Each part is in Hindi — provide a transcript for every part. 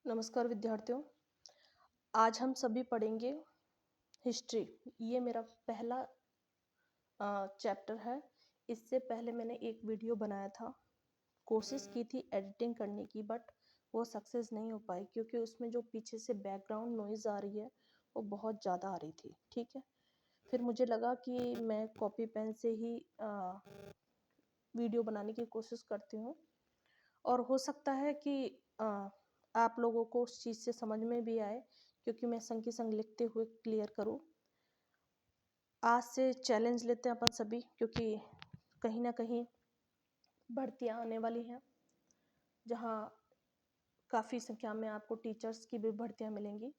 नमस्कार विद्यार्थियों। आज हम सभी पढ़ेंगे हिस्ट्री। ये मेरा पहला चैप्टर है। इससे पहले मैंने एक वीडियो बनाया था, कोशिश की थी एडिटिंग करने की, बट वो सक्सेस नहीं हो पाई क्योंकि उसमें जो पीछे से बैकग्राउंड नॉइज़ आ रही है वो बहुत ज़्यादा आ रही थी। ठीक है, फिर मुझे लगा कि मैं कॉपी पेन से ही वीडियो बनाने की कोशिश करती हूँ और हो सकता है कि आप लोगों को उस चीज़ से समझ में भी आए, क्योंकि मैं संग के संग लिखते हुए क्लियर करूँ। आज से चैलेंज लेते हैं अपन सभी, क्योंकि कहीं ना कहीं भर्तियाँ आने वाली हैं जहाँ काफ़ी संख्या में आपको टीचर्स की भी भर्तियाँ मिलेंगी,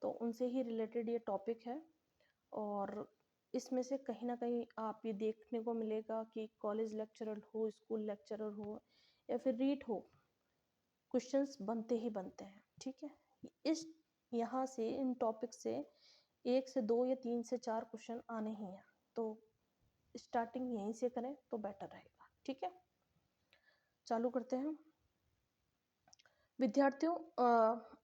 तो उनसे ही रिलेटेड ये टॉपिक है। और इसमें से कहीं ना कहीं आप ये देखने को मिलेगा कि कॉलेज लेक्चरर हो, स्कूल लेक्चरर हो या फिर रीट हो, क्वेश्चंस बनते ही बनते हैं। ठीक है, इस यहाँ से इन टॉपिक से 1 से 2 या 3 से 4 क्वेश्चन आने ही हैं, तो स्टार्टिंग यहीं से करें तो बेटर रहेगा। ठीक है, चालू करते हैं विद्यार्थियों।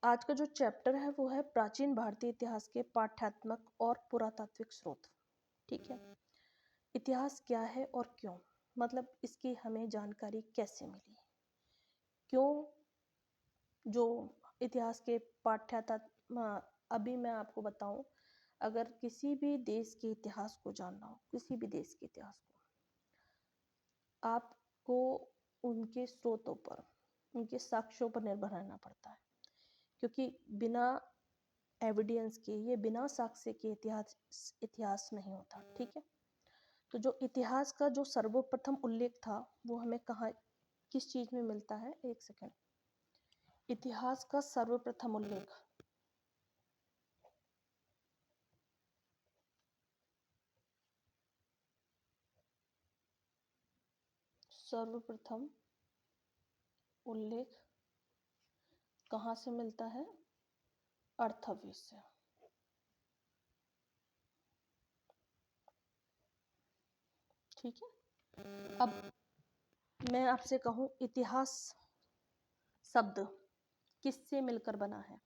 आज का जो चैप्टर है वो है प्राचीन भारतीय इतिहास के पाठ्यात्मक और पुरातात्विक स्रोत। ठीक है, इतिहास क्या है और क्यों, मतलब इसकी हमें जानकारी कैसे मिली, क्यों जो इतिहास के अभी मैं आपको बताऊं, अगर किसी भी देश के इतिहास को जानना हो, किसी भी देश के इतिहास को, आपको उनके स्रोतों पर, उनके साक्ष्यों पर निर्भर रहना पड़ता है, क्योंकि बिना एविडेंस के, ये बिना साक्ष्य के इतिहास नहीं होता। ठीक है, तो जो इतिहास का जो सर्वप्रथम उल्लेख था वो हमें कहाँ, किस चीज में मिलता है? एक सेकंड। इतिहास का सर्वप्रथम उल्लेख सर्वप्रथम उल्लेख कहाँ से मिलता है? अर्थव्य से। ठीक है, अब मैं आपसे कहूँ इतिहास शब्द किससे मिलकर बना है,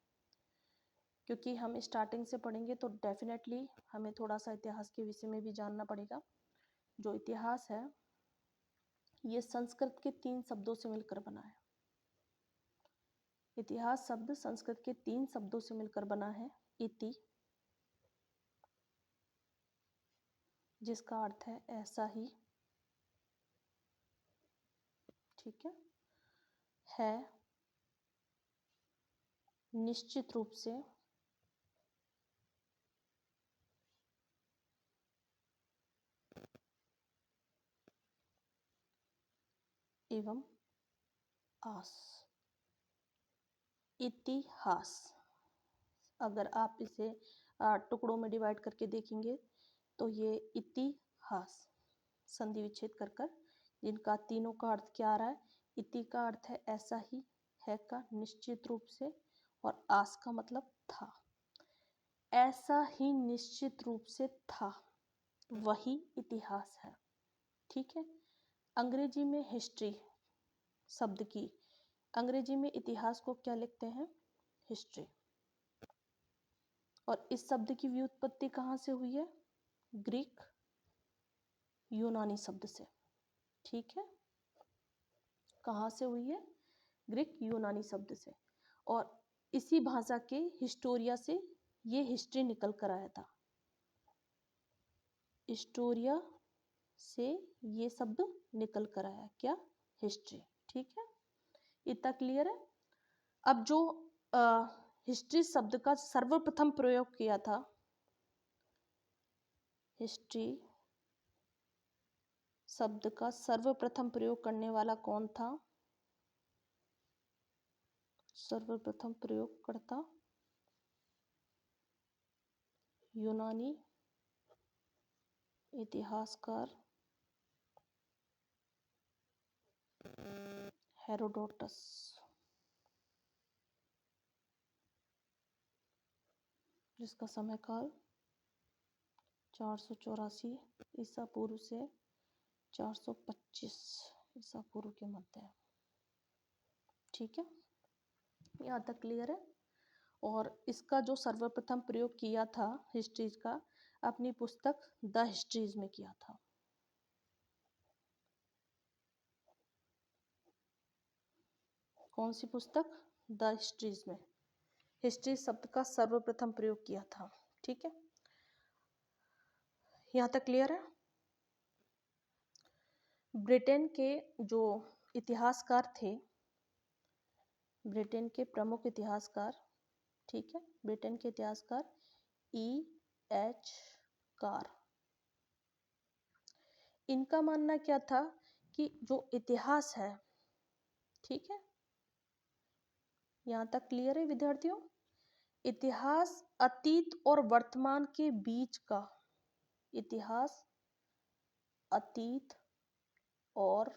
क्योंकि हम स्टार्टिंग से पढ़ेंगे तो डेफिनेटली हमें थोड़ा सा इतिहास के विषय में भी जानना पड़ेगा। जो इतिहास है ये संस्कृत के 3 शब्दों से मिलकर बना है। इतिहास शब्द संस्कृत के 3 शब्दों से मिलकर बना है। इति, जिसका अर्थ है ऐसा ही। ठीक है, निश्चित रूप से, एवं आस। इतिहास, अगर आप इसे टुकड़ों में डिवाइड करके देखेंगे तो ये इतिहास संधि विच्छेद कर कर, जिनका तीनों का अर्थ क्या आ रहा है? इति का अर्थ है ऐसा ही, है का निश्चित रूप से, और आस का मतलब था। ऐसा ही निश्चित रूप से था, वही इतिहास है। ठीक है, अंग्रेजी में हिस्ट्री शब्द की, अंग्रेजी में इतिहास को क्या लिखते हैं? हिस्ट्री। और इस शब्द की व्युत्पत्ति कहाँ से हुई है? ग्रीक यूनानी शब्द से। ठीक है, कहाँ से हुई है? ग्रीक यूनानी शब्द से। और इसी भाषा के हिस्टोरिया से ये हिस्ट्री निकल कर आया था। हिस्टोरिया से ये शब्द निकल कर आया, क्या? हिस्ट्री। ठीक है, इतना क्लियर है। अब जो हिस्ट्री शब्द का सर्वप्रथम प्रयोग किया था, हिस्ट्री शब्द का सर्वप्रथम प्रयोग करने वाला कौन था? सर्वप्रथम प्रयोगकर्ता यूनानी इतिहासकार हेरोडोटस। जिसका समय काल 484 ईसा पूर्व से 425 ईसा पूर्व के मध्य है। ठीक है, यहाँ तक क्लियर है। और इसका जो सर्वप्रथम प्रयोग किया था हिस्ट्रीज का, अपनी पुस्तक द हिस्ट्रीज में किया था। कौन सी पुस्तक? द हिस्ट्रीज में हिस्ट्री शब्द का सर्वप्रथम प्रयोग किया था। ठीक है, यहाँ तक क्लियर है। ब्रिटेन के जो इतिहासकार थे, ब्रिटेन के प्रमुख इतिहासकार, ठीक है, ब्रिटेन के इतिहासकार E.H. कार, इनका मानना क्या था कि जो इतिहास है, ठीक है, यहाँ तक क्लियर है विद्यार्थियों, इतिहास अतीत और वर्तमान के बीच का, इतिहास अतीत और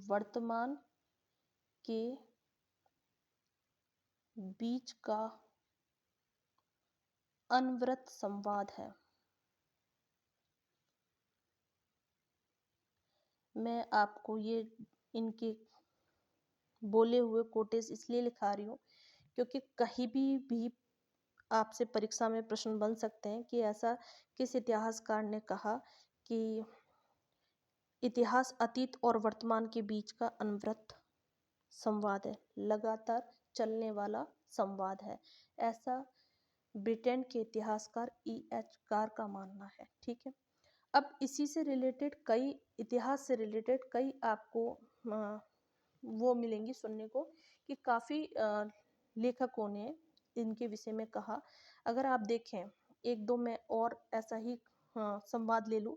वर्तमान के बीच का अनवरत संवाद है। मैं आपको ये इनके बोले हुए कोटेज इसलिए लिखा रही हूँ क्योंकि कहीं भी आपसे परीक्षा में प्रश्न बन सकते हैं कि ऐसा किस इतिहासकार ने कहा कि इतिहास अतीत और वर्तमान के बीच का अनवरत संवाद है, लगातार चलने वाला संवाद है। ऐसा ब्रिटेन के इतिहासकार E.H. कार का मानना है। ठीक है, अब इसी से रिलेटेड कई, इतिहास से रिलेटेड कई आपको वो मिलेंगी सुनने को कि काफ़ी लेखकों ने इनके विषय में कहा। अगर आप देखें, एक दो मैं और ऐसा ही संवाद ले लूँ,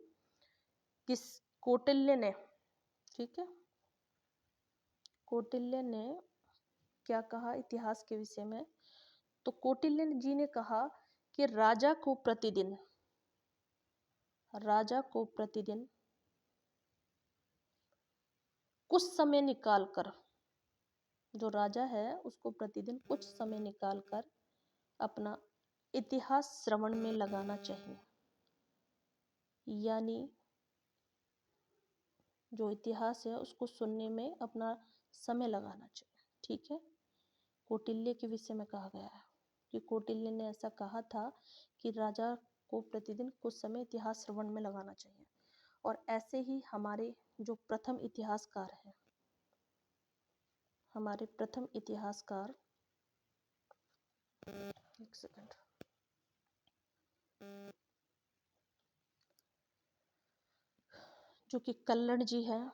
किस कौटिल्य ने, ठीक है, कौटिल्य ने क्या कहा इतिहास के विषय में? तो कौटिल्य जी ने कहा कि राजा को प्रतिदिन कुछ समय निकालकर, जो राजा है उसको प्रतिदिन कुछ समय निकालकर अपना इतिहास श्रवण में लगाना चाहिए, यानी जो इतिहास है उसको सुनने में अपना समय लगाना चाहिए। ठीक है, कौटिल्य के विषय में कहा गया है कि कौटिल्य ने ऐसा कहा था कि राजा को प्रतिदिन कुछ समय इतिहास श्रवण में लगाना चाहिए। और ऐसे ही हमारे जो प्रथम इतिहासकार हैं, हमारे प्रथम इतिहासकार, एक सेकंड, जो कि कल्लण जी हैं,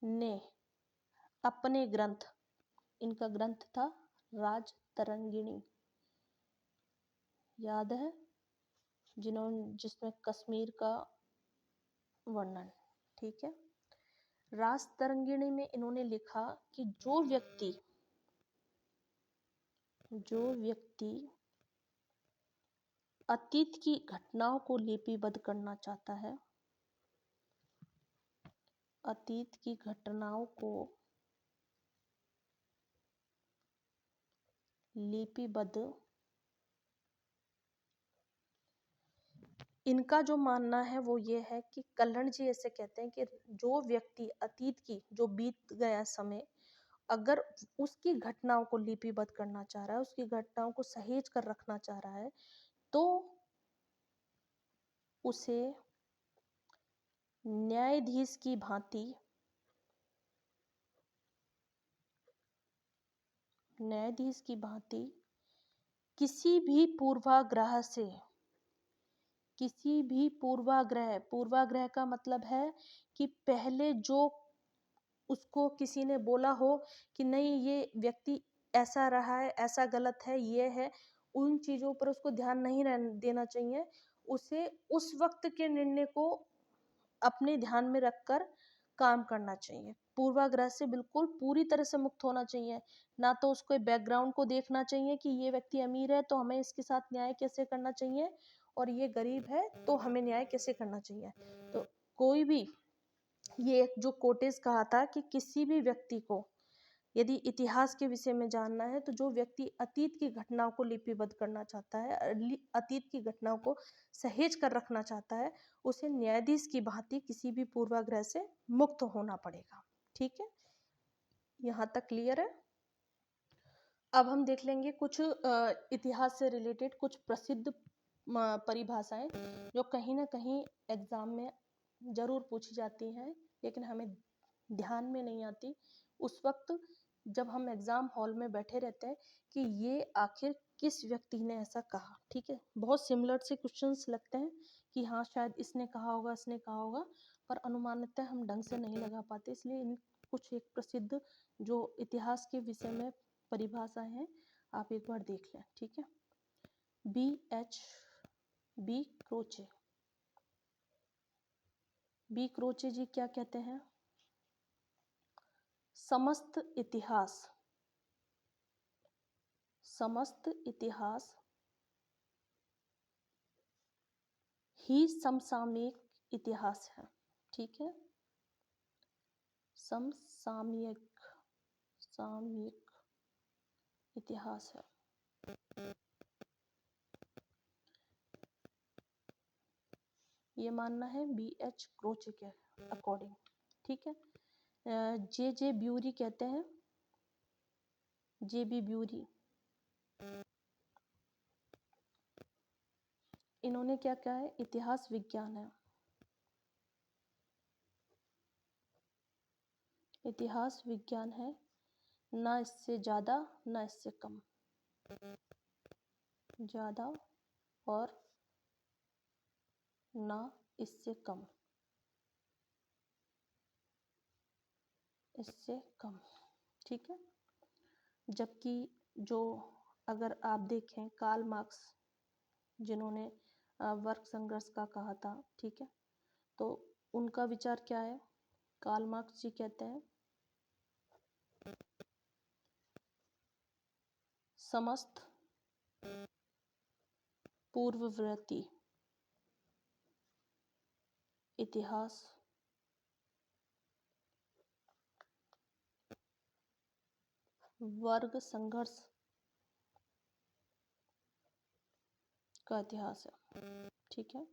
ने अपने ग्रंथ, इनका ग्रंथ था राजतरंगिणी, याद है, जिसमें कश्मीर का वर्णन, ठीक है, राजतरंगिणी में इन्होंने लिखा कि जो व्यक्ति अतीत की घटनाओं को लिपिबद्ध करना चाहता है, अतीत की घटनाओं को लिपिबद्ध, इनका जो मानना है वो ये है कि कल्हण जी ऐसे कहते हैं कि जो व्यक्ति अतीत की, जो बीत गया समय, अगर उसकी घटनाओं को लिपिबद्ध करना चाह रहा है, उसकी घटनाओं को सहेज कर रखना चाह रहा है, तो उसे न्यायाधीश की भांति किसी भी पूर्वाग्रह का मतलब है कि पहले जो उसको किसी ने बोला हो कि नहीं ये व्यक्ति ऐसा रहा है, ऐसा गलत है, ये है, उन चीजों पर उसको ध्यान नहीं देना चाहिए। उसे उस वक्त के निर्णय को अपने ध्यान में रखकर काम करना चाहिए। पूर्वाग्रह से बिल्कुल पूरी तरह से मुक्त होना चाहिए। ना तो उसको बैकग्राउंड को देखना चाहिए कि ये व्यक्ति अमीर है तो हमें इसके साथ न्याय कैसे करना चाहिए, और ये गरीब है तो हमें न्याय कैसे करना चाहिए। तो कोई भी, ये जो कोटेज कहा था कि किसी भी व्यक्ति को यदि इतिहास के विषय में जानना है तो जो व्यक्ति अतीत की घटनाओं को लिपिबद्ध करना चाहता है, अतीत की घटनाओं को सहेज कर रखना चाहता है, उसे न्यायाधीश की भांति किसी भी पूर्वाग्रह से मुक्त होना पड़ेगा। ठीक है, यहाँ तक क्लियर है। अब हम देख लेंगे कुछ इतिहास से रिलेटेड कुछ प्रसिद्ध परिभाषाएं जो कहीं ना कहीं एग्जाम में जरूर पूछी जाती हैं, लेकिन हमें ध्यान में नहीं आती उस वक्त जब हम एग्जाम हॉल में बैठे रहते हैं कि ये आखिर किस व्यक्ति ने ऐसा कहा। ठीक है, बहुत सिमिलर से क्वेश्चंस लगते हैं कि हाँ शायद इसने कहा होगा, इसने कहा होगा, पर अनुमानतः हम ढंग से नहीं लगा पाते। इसलिए इन कुछ एक प्रसिद्ध जो इतिहास के विषय में परिभाषाएं हैं आप एक बार देख लें। ठीक है, बी क्रोचे। बी क्रोचे जी क्या कहते हैं? समस्त इतिहास ही समसामयिक इतिहास है। ठीक है, समसामयिक इतिहास है। ये मानना है BH क्रोचे के अकॉर्डिंग। ठीक है, जे ब्यूरी कहते हैं, JB ब्यूरी, इन्होंने क्या कहा है? इतिहास विज्ञान है। इतिहास विज्ञान है, ना इससे ज्यादा ना इससे कम, ज्यादा और ना इससे कम, इससे कम। ठीक है, जबकि जो अगर आप देखें कार्ल मार्क्स जिन्होंने वर्ग संघर्ष का कहा था, ठीक है, तो उनका विचार क्या है? कार्ल मार्क्स जी कहते हैं समस्त पूर्ववर्ती इतिहास वर्ग संघर्ष का इतिहास है। ठीक है,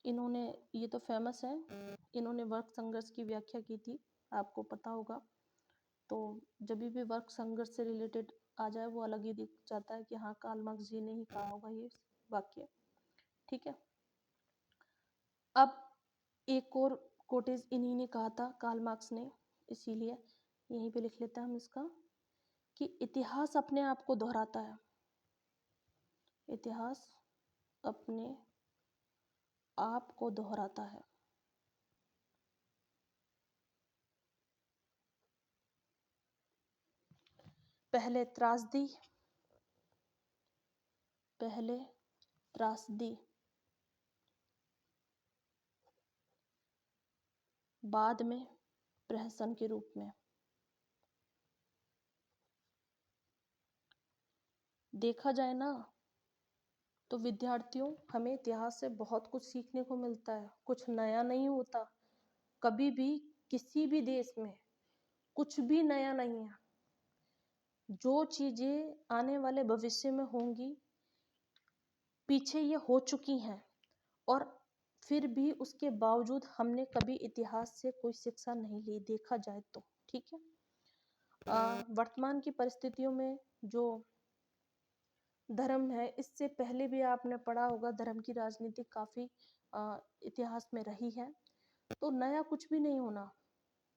इन्होंने, ये तो फेमस है, इन्होंने वर्ग संघर्ष की व्याख्या की थी, आपको पता होगा। तो जब भी वर्ग संघर्ष से रिलेटेड आ जाए वो अलग ही दिख जाता है कि हाँ कार्ल मार्क्स जी ने ही कहा होगा ये वाक्य। ठीक है, अब एक और कोटेज इन्हीं ने कहा था, कार्ल मार्क्स ने, इसीलिए यहीं पे लिख लेते हैं हम इसका कि इतिहास अपने आप को दोहराता है। इतिहास अपने आप को दोहराता है। पहले त्रासदी, बाद में प्रहसन के रूप में। देखा जाए ना तो विद्यार्थियों, हमें इतिहास से बहुत कुछ सीखने को मिलता है, कुछ नया नहीं होता। कभी भी किसी भी देश में कुछ भी नया नहीं है। जो चीजें आने वाले भविष्य में होंगी पीछे ये हो चुकी हैं, और फिर भी उसके बावजूद हमने कभी इतिहास से कोई शिक्षा नहीं ली, देखा जाए तो। ठीक है, वर्तमान की परिस्थितियों में जो धर्म है, इससे पहले भी आपने पढ़ा होगा धर्म की राजनीति काफी इतिहास में रही है। तो नया कुछ भी नहीं होना,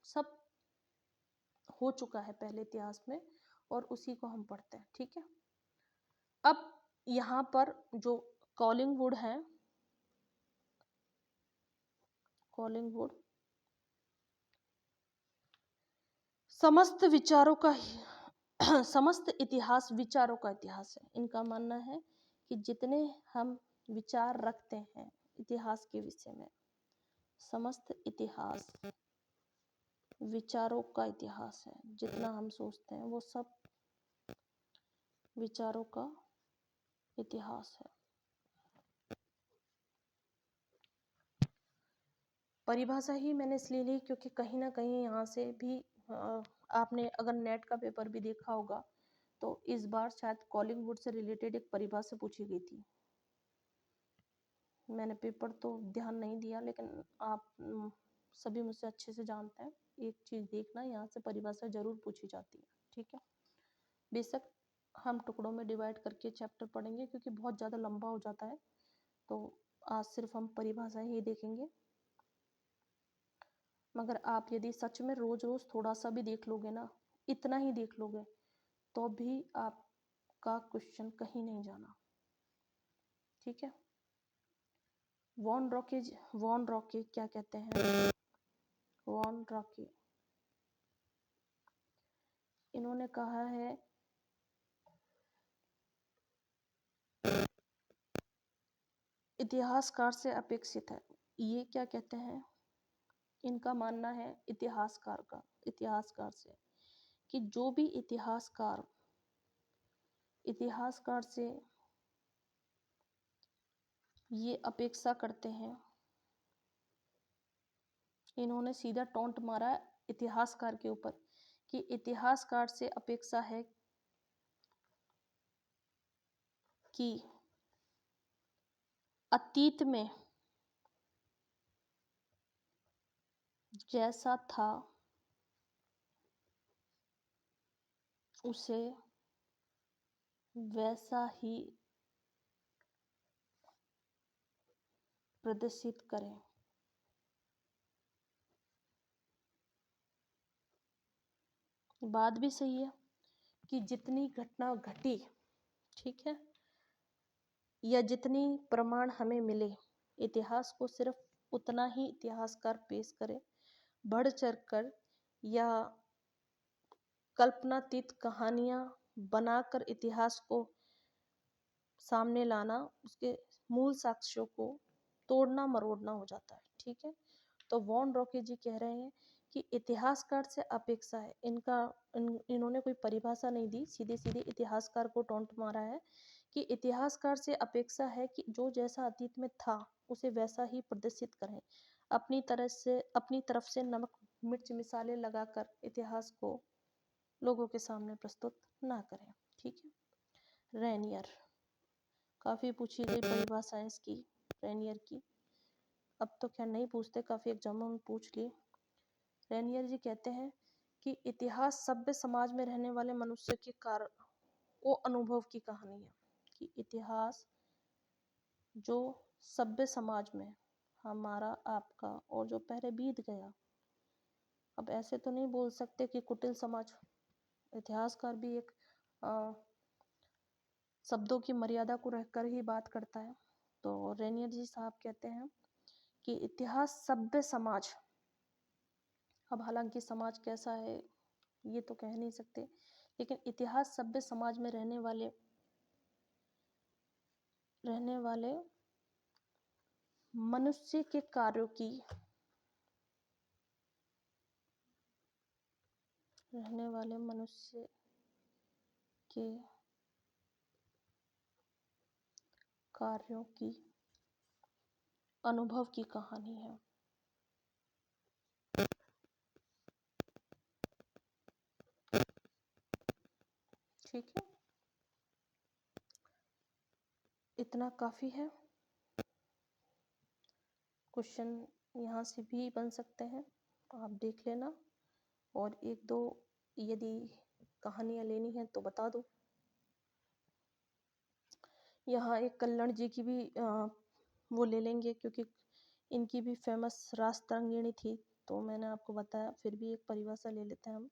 सब हो चुका है पहले इतिहास में और उसी को हम पढ़ते हैं। ठीक है, अब यहाँ पर जो कॉलिंगवुड है, कॉलिंगवुड समस्त विचारों का समस्त इतिहास विचारों का इतिहास है। इनका मानना है कि जितने हम विचार रखते हैं इतिहास के विषय में, समस्त इतिहास विचारों का इतिहास है। जितना हम सोचते हैं वो सब विचारों का इतिहास है। परिभाषा ही मैंने इसलिए ली क्योंकि कहीं ना कहीं यहाँ से भी आपने अगर नेट का पेपर भी देखा होगा तो इस बार शायद कॉलिंगवुड से रिलेटेड एक परिभाषा पूछी गई थी। मैंने पेपर तो ध्यान नहीं दिया, लेकिन आप सभी मुझसे अच्छे से जानते हैं, एक चीज़ देखना, यहाँ से परिभाषा जरूर पूछी जाती है। ठीक है, बेशक हम टुकड़ों में डिवाइड करके चैप्टर पढ़ेंगे क्योंकि बहुत ज़्यादा लंबा हो जाता है, तो आज सिर्फ हम परिभाषाएं ही देखेंगे। मगर आप यदि सच में रोज रोज थोड़ा सा भी देख लोगे ना, इतना ही देख लोगे, तो भी आपका क्वेश्चन कहीं नहीं जाना। ठीक है, वॉन रॉके क्या कहते हैं? वॉन रॉके इन्होंने कहा है इतिहासकार से अपेक्षित है। ये क्या कहते हैं? इनका मानना है इतिहासकार से कि जो भी इतिहासकार से ये अपेक्षा करते हैं, इन्होंने सीधा टॉन्ट मारा इतिहासकार के ऊपर कि इतिहासकार से अपेक्षा है कि अतीत में जैसा था उसे वैसा ही प्रदर्शित करें। बात भी सही है कि जितनी घटना घटी, ठीक है, या जितनी प्रमाण हमें मिले, इतिहास को सिर्फ उतना ही इतिहासकार पेश करे, बढ़ चढ़ कर या कल्पनातीत कहानियां बनाकर इतिहास को सामने लाना, उसके मूल साक्ष्यों को तोड़ना मरोड़ना हो जाता है। ठीक है, तो वॉन रॉके जी कह रहे हैं कि इतिहासकार से अपेक्षा है, इन्होंने कोई परिभाषा नहीं दी, सीधे सीधे इतिहासकार को टॉन्ट मारा है कि इतिहासकार से अपेक्षा है कि जो जैसा अतीत में था उसे वैसा ही प्रदर्शित करें, अपनी तरफ से नमक मिर्च मिसाले लगाकर इतिहास को लोगों के सामने प्रस्तुत ना करें। ठीक है, रेनियर काफ़ी पूछी गई परिभाषा इसकी, रेनियर की। अब तो क्या नहीं पूछते, काफ़ी एग्जामों में पूछ लिए। रेनियर जी कहते हैं कि इतिहास सभ्य समाज में रहने वाले मनुष्य के कारण वो अनुभव की कहानी है, कि इतिहास जो सभ्य समाज में हमारा आपका और जो पहले बीत गया, अब ऐसे तो नहीं बोल सकते कि कुटिल समाज, इतिहासकार भी एक शब्दों की मर्यादा को रहकर ही बात करता है। तो रेनियर जी साहब कहते हैं कि इतिहास सभ्य समाज, अब हालांकि समाज कैसा है ये तो कह नहीं सकते, लेकिन इतिहास सभ्य समाज में रहने वाले मनुष्य के कार्यों की अनुभव की कहानी है। ठीक है, इतना काफी है। क्वेश्चन यहाँ से भी बन सकते हैं, तो आप देख लेना, और एक दो यदि कहानियाँ लेनी है तो बता दो। यहाँ एक कल्याण जी की भी वो ले लेंगे, क्योंकि इनकी भी फेमस रास्तरंगिणी थी, तो मैंने आपको बताया, फिर भी एक परिभाषा ले लेते हैं हम।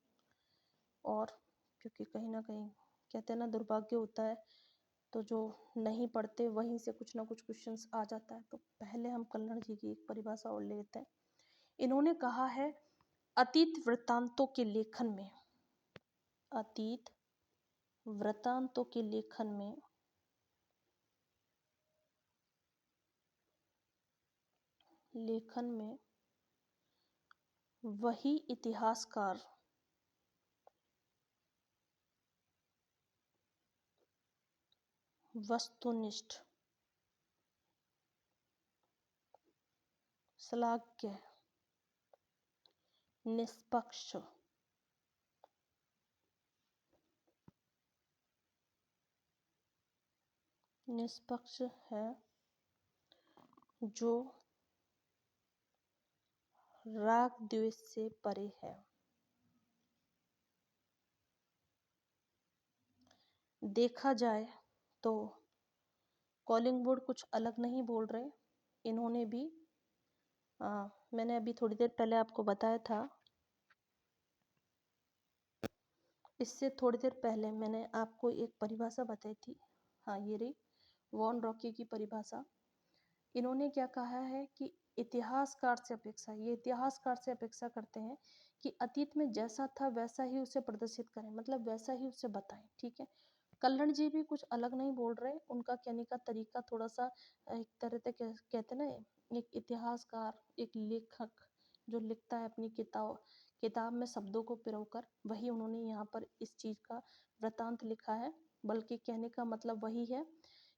और क्योंकि कहीं ना कहीं कहते हैं ना, दुर्भाग्य होता है, तो जो नहीं पढ़ते वहीं से कुछ ना कुछ क्वेश्चंस आ जाता है। तो पहले हम कल्याण जी की एक परिभाषा और ले लेते हैं। इन्होंने कहा है अतीत वृत्तांतों के लेखन में वही इतिहासकार वस्तुनिष्ठ, श्लाघ्य, निष्पक्ष निष्पक्ष है, जो राग द्वेष से परे है। देखा जाए तो कॉलिंग बोर्ड कुछ अलग नहीं बोल रहे, इन्होंने भी मैंने अभी थोड़ी देर पहले आपको बताया था, इससे थोड़ी देर पहले मैंने आपको एक परिभाषा बताई थी। हाँ, ये रही वॉन रॉकी की परिभाषा। इन्होंने क्या कहा है कि इतिहासकार से अपेक्षा, ये इतिहासकार से अपेक्षा करते हैं कि अतीत में जैसा था वैसा ही उसे प्रदर्शित करें, मतलब वैसा ही उसे बताएं। ठीक है, कल्हण जी भी कुछ अलग नहीं बोल रहे, उनका कहने का तरीका थोड़ा सा एक तरह से कहते ना, एक इतिहासकार, एक लेखक जो लिखता है अपनी किताब में शब्दों को पिरोकर, वही उन्होंने यहाँ पर इस चीज का वृतांत लिखा है। बल्कि कहने का मतलब वही है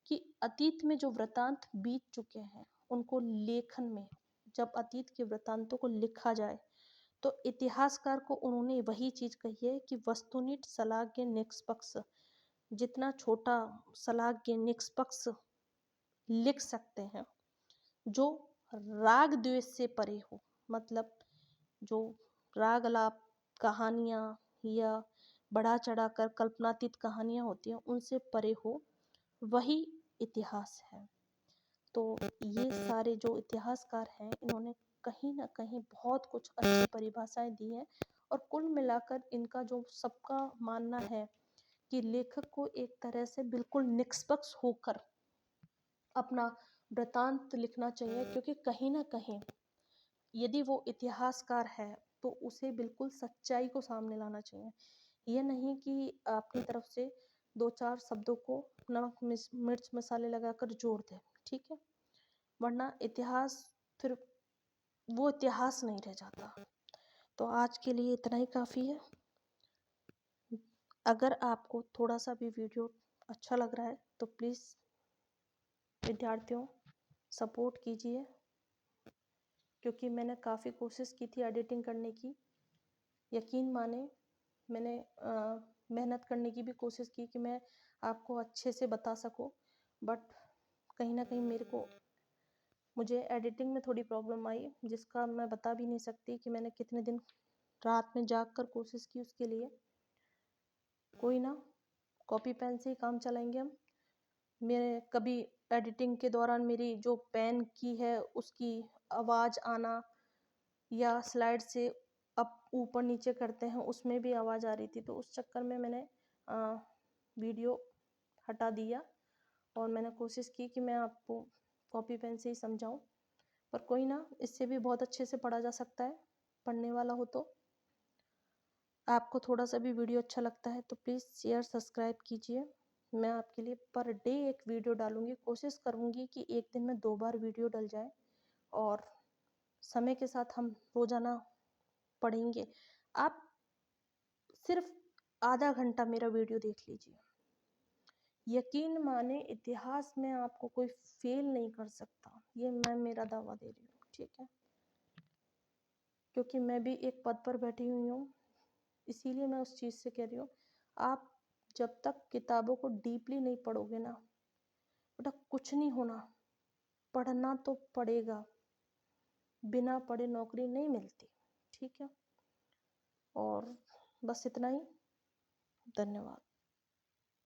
कि अतीत में जो वृतांत बीत चुके हैं उनको लेखन में, जब अतीत के वृतांतों को लिखा जाए तो इतिहासकार को उन्होंने वही चीज कही है कि वस्तुनिष्ठ सलाग्य निष्पक्ष, जितना छोटा सलाग्य निष्पक्ष लिख सकते हैं, जो राग द्वेष से परे हो, मतलब जो राग अलाप कहानियां या बढ़ा चढ़ाकर कल्पनातीत कहानियां होती हैं उनसे परे हो, वही इतिहास है। तो ये सारे जो इतिहासकार हैं इन्होंने कहीं ना कहीं बहुत कुछ अच्छी परिभाषाएं दी हैं, और कुल मिलाकर इनका जो सबका मानना है कि लेखक को एक तरह से बिल्कुल निष्पक्ष होकर अपना वृतांत लिखना चाहिए, क्योंकि कहीं ना कहीं यदि वो इतिहासकार है तो उसे बिल्कुल सच्चाई को सामने लाना चाहिए। ये नहीं कि अपनी तरफ से दो चार शब्दों को नमक मिर्च मसाले लगाकर जोड़ दे। ठीक है, वरना इतिहास फिर वो इतिहास नहीं रह जाता। तो आज के लिए इतना ही काफ़ी है। अगर आपको थोड़ा सा भी वीडियो अच्छा लग रहा है तो प्लीज़ विद्यार्थियों सपोर्ट कीजिए, क्योंकि मैंने काफ़ी कोशिश की थी एडिटिंग करने की। यकीन माने मैंने मेहनत करने की भी कोशिश की कि मैं आपको अच्छे से बता सकूं, बट कहीं ना कहीं मुझे एडिटिंग में थोड़ी प्रॉब्लम आई, जिसका मैं बता भी नहीं सकती कि मैंने कितने दिन रात में जाग कर कोशिश की उसके लिए। कोई ना, कॉपी पेन से ही काम चलाएंगे हम। मेरे कभी एडिटिंग के दौरान मेरी जो पेन की है उसकी आवाज़ आना, या स्लाइड से अप ऊपर नीचे करते हैं उसमें भी आवाज़ आ रही थी, तो उस चक्कर में मैंने वीडियो हटा दिया और मैंने कोशिश की कि मैं आपको कॉपी पेन से ही समझाऊं। पर कोई ना, इससे भी बहुत अच्छे से पढ़ा जा सकता है, पढ़ने वाला हो तो। आपको थोड़ा सा भी वीडियो अच्छा लगता है तो प्लीज़ शेयर सब्सक्राइब कीजिए। मैं आपके लिए पर डे एक वीडियो डालूंगी, कोशिश करूंगी कि एक दिन में 2 बार वीडियो डल जाए, और समय के साथ हम रोज़ाना पढ़ेंगे। आप सिर्फ आधा घंटा मेरा वीडियो देख लीजिए, यकीन माने इतिहास में आपको कोई फेल नहीं कर सकता, ये मैं मेरा दावा दे रही हूँ। ठीक है, क्योंकि मैं भी एक पद पर बैठी हुई हूँ, इसीलिए मैं उस चीज़ से कह रही हूँ। आप जब तक किताबों को डीपली नहीं पढ़ोगे ना बेटा, कुछ नहीं होना। पढ़ना तो पड़ेगा, बिना पढ़े नौकरी नहीं मिलती। ठीक है, और बस इतना ही। धन्यवाद।